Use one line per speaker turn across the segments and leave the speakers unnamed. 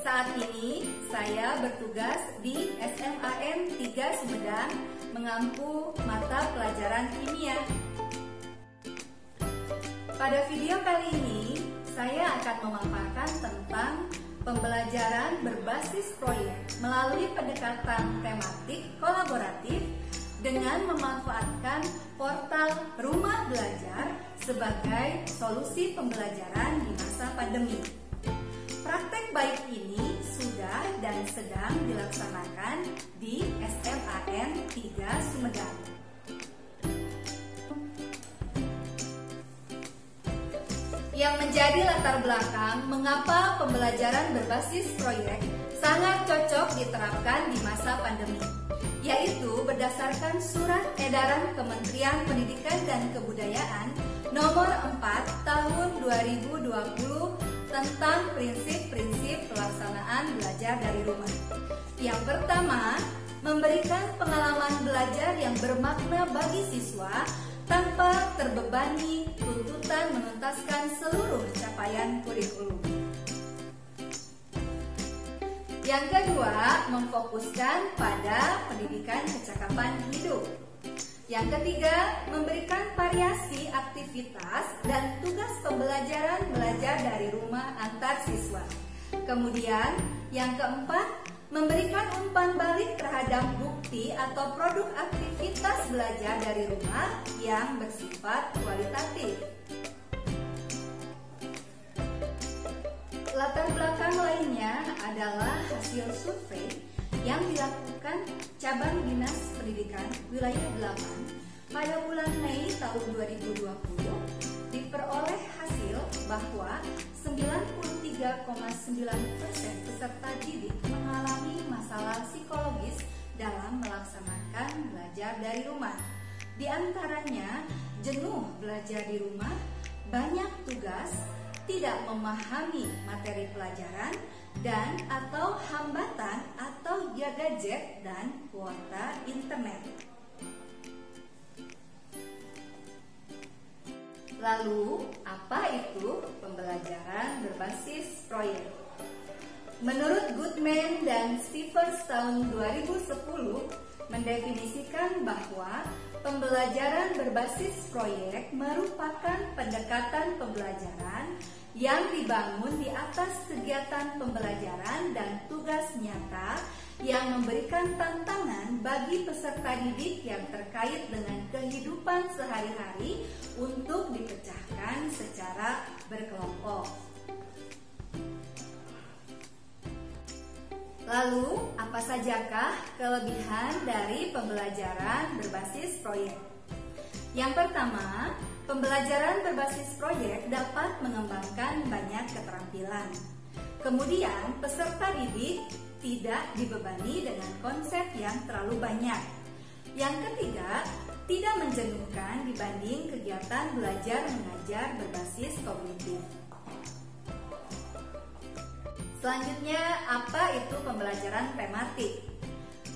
Saat ini saya bertugas di SMAN 3 Sumedang mengampu mata pelajaran kimia. Pada video kali ini saya akan memaparkan tentang pembelajaran berbasis proyek melalui pendekatan tematik kolaboratif dengan memanfaatkan portal Rumah Belajar sebagai solusi pembelajaran di masa pandemi. Praktek baik ini sudah dan sedang dilaksanakan di SMAN 3 Sumedang. Yang menjadi latar belakang mengapa pembelajaran berbasis proyek sangat cocok diterapkan di masa pandemi, yaitu berdasarkan Surat Edaran Kementerian Pendidikan dan Kebudayaan Nomor 4 Tahun 2020 tentang prinsip-prinsip pelaksanaan belajar dari rumah. Yang pertama, memberikan pengalaman belajar yang bermakna bagi siswa tanpa terbebani tuntutan menuntaskan seluruh capaian kurikulum. Yang kedua, memfokuskan pada pendidikan kecakapan hidup. Yang ketiga, memberikan variasi aktivitas dan tugas pembelajaran belajar dari rumah antar siswa. Kemudian, yang keempat, memberikan umpan balik terhadap bukti atau produk aktivitas belajar dari rumah yang bersifat kualitatif. Latar belakang lainnya adalah hasil survei yang dilakukan Cabang Dinas Pendidikan Wilayah 8 pada bulan Mei tahun 2020. Diperoleh hasil bahwa 93,9% peserta didik mengalami masalah psikologis dalam melaksanakan belajar dari rumah. Di antaranya jenuh belajar di rumah, banyak tugas, tidak memahami materi pelajaran, dan atau hambatan atau gadget dan kuota internet. Lalu, apa itu pembelajaran berbasis proyek? Menurut Goodman dan Stevens tahun 2010 mendefinisikan bahwa pembelajaran berbasis proyek merupakan pendekatan pembelajaran yang dibangun di atas kegiatan pembelajaran dan tugas nyata yang memberikan tantangan bagi peserta didik yang terkait dengan kehidupan sehari-hari untuk dipecahkan secara berkelompok. Lalu, apa sajakah kelebihan dari pembelajaran berbasis proyek? Yang pertama, pembelajaran berbasis proyek dapat mengembangkan banyak keterampilan. Kemudian, peserta didik tidak dibebani dengan konsep yang terlalu banyak. Yang ketiga, tidak menjenuhkan dibanding kegiatan belajar mengajar berbasis kognitif. Selanjutnya, apa itu pembelajaran tematik?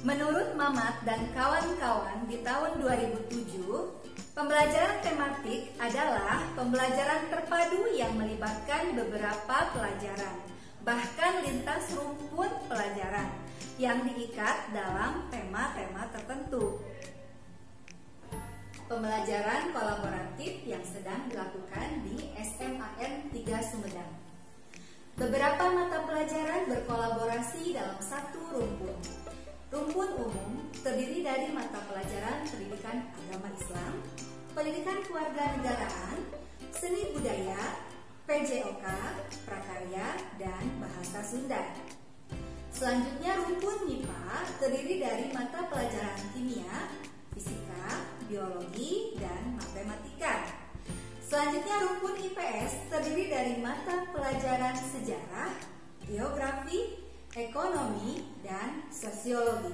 Menurut Mamat dan kawan-kawan di tahun 2007, pembelajaran tematik adalah pembelajaran terpadu yang melibatkan beberapa pelajaran, bahkan lintas rumpun pelajaran yang diikat dalam tema-tema tertentu. Pembelajaran kolaboratif yang sedang dilakukan di SMAN 3 Sumedang. Beberapa mata pelajaran berkolaborasi dalam satu rumpun. Rumpun umum terdiri dari mata pelajaran pendidikan agama Islam, pendidikan kewarganegaraan, seni budaya, PJOK, prakarya, dan bahasa Sunda. Selanjutnya rumpun MIPA terdiri dari mata pelajaran kimia, fisika, biologi, dan matematika. Selanjutnya rumpun IPS terdiri dari mata pelajaran sejarah, geografi, ekonomi, dan sosiologi.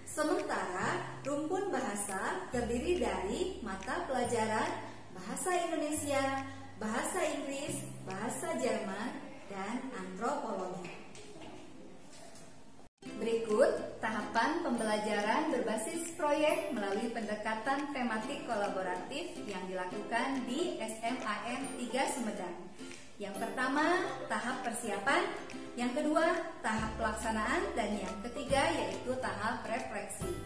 Sementara rumpun bahasa terdiri dari mata pelajaran bahasa Indonesia, bahasa Inggris, bahasa Jerman, dan antropologi. Berikut tahapan pembelajaran berbasis proyek melalui pendekatan tematik kolaboratif yang dilakukan di SMAN 3 Sumedang. Yang pertama, tahap persiapan. Yang kedua, tahap pelaksanaan. Dan yang ketiga, yaitu tahap refleksi.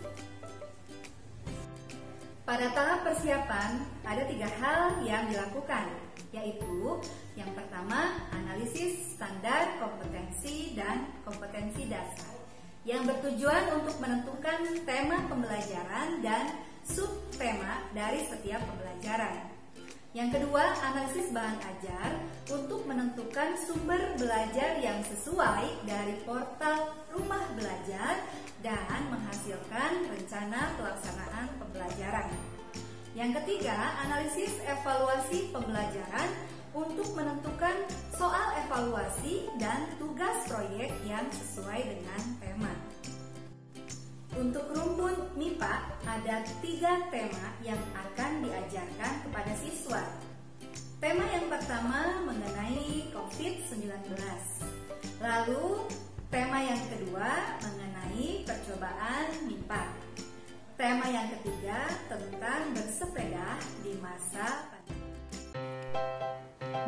Pada tahap persiapan, ada 3 hal yang dilakukan, yaitu yang pertama, analisis standar kompetensi dan kompetensi dasar, yang bertujuan untuk menentukan tema pembelajaran dan subtema dari setiap pembelajaran. Yang kedua, analisis bahan ajar untuk menentukan sumber belajar yang sesuai dari portal Rumah Belajar dan menghasilkan rencana pelaksanaan pembelajaran. Yang ketiga, analisis evaluasi pembelajaran untuk menentukan soal evaluasi dan tugas proyek yang sesuai dengan tema. Untuk rumpun MIPA, ada 3 tema yang akan diajarkan kepada siswa. Tema yang pertama mengenai COVID-19. Lalu, tema yang kedua mengenai percobaan MIPA. Tema yang ketiga tentang bersepeda di masa pandemi.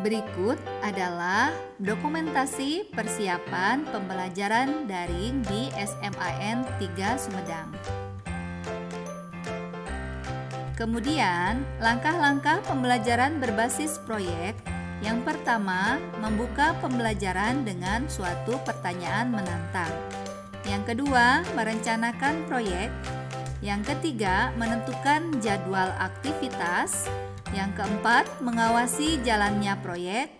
Berikut adalah dokumentasi persiapan pembelajaran daring di SMAN 3 Sumedang. Kemudian, langkah-langkah pembelajaran berbasis proyek. Yang pertama, membuka pembelajaran dengan suatu pertanyaan menantang. Yang kedua, merencanakan proyek. Yang ketiga, menentukan jadwal aktivitas. Yang keempat, mengawasi jalannya proyek.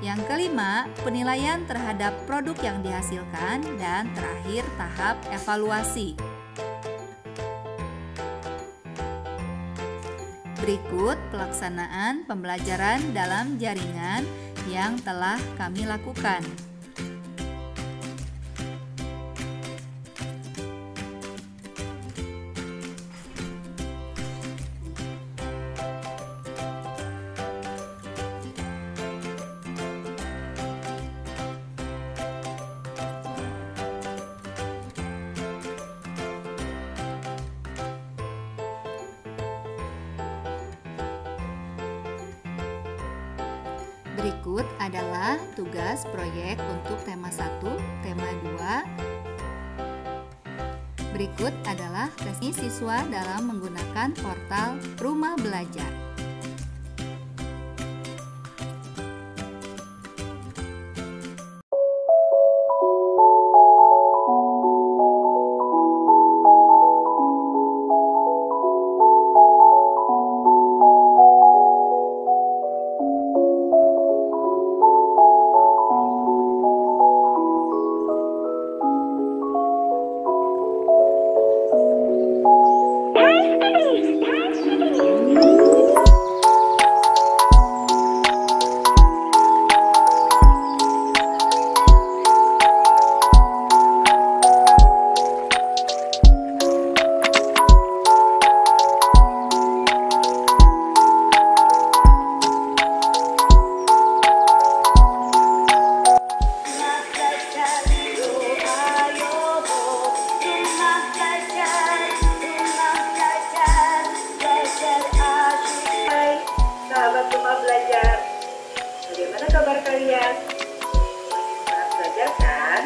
Yang kelima, penilaian terhadap produk yang dihasilkan. Dan terakhir, tahap evaluasi. Berikut pelaksanaan pembelajaran dalam jaringan yang telah kami lakukan. Berikut adalah tugas proyek untuk tema 1, tema 2. Berikut adalah tesnya siswa dalam menggunakan portal Rumah Belajar. Bagaimana kabar kalian? Semangat belajar kan?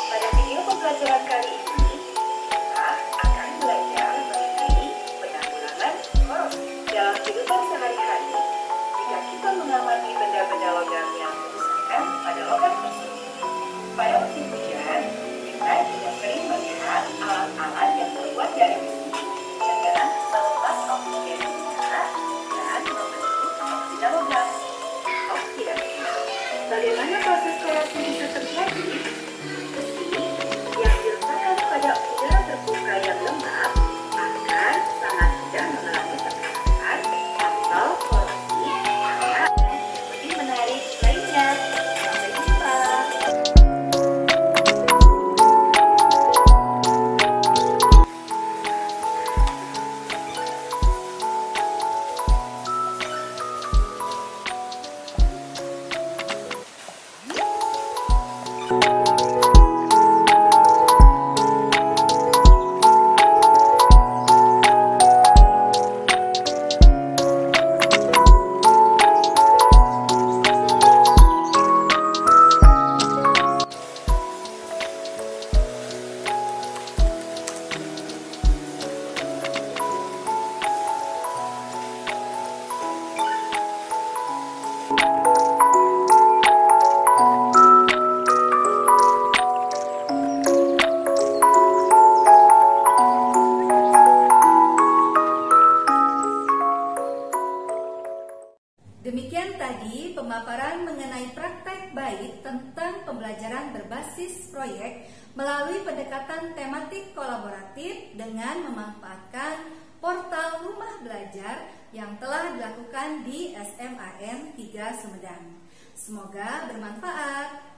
Pada video pembelajaran kali ini kita akan belajar mengenai penanggulangan korupsi dalam kehidupan sehari-hari. Jika kita mengamati benda-benda logam yang berserakan pada logam tersebut, pada musim hujan kita juga sering melihat alat-alat yang terbuat dari besi yang melepas oksigen di udara dan membentuk oksida logam. Bagaimana proses reaksi tadi pemaparan mengenai praktek baik tentang pembelajaran berbasis proyek melalui pendekatan tematik kolaboratif dengan memanfaatkan portal Rumah Belajar yang telah dilakukan di SMAN 3 Sumedang. Semoga bermanfaat.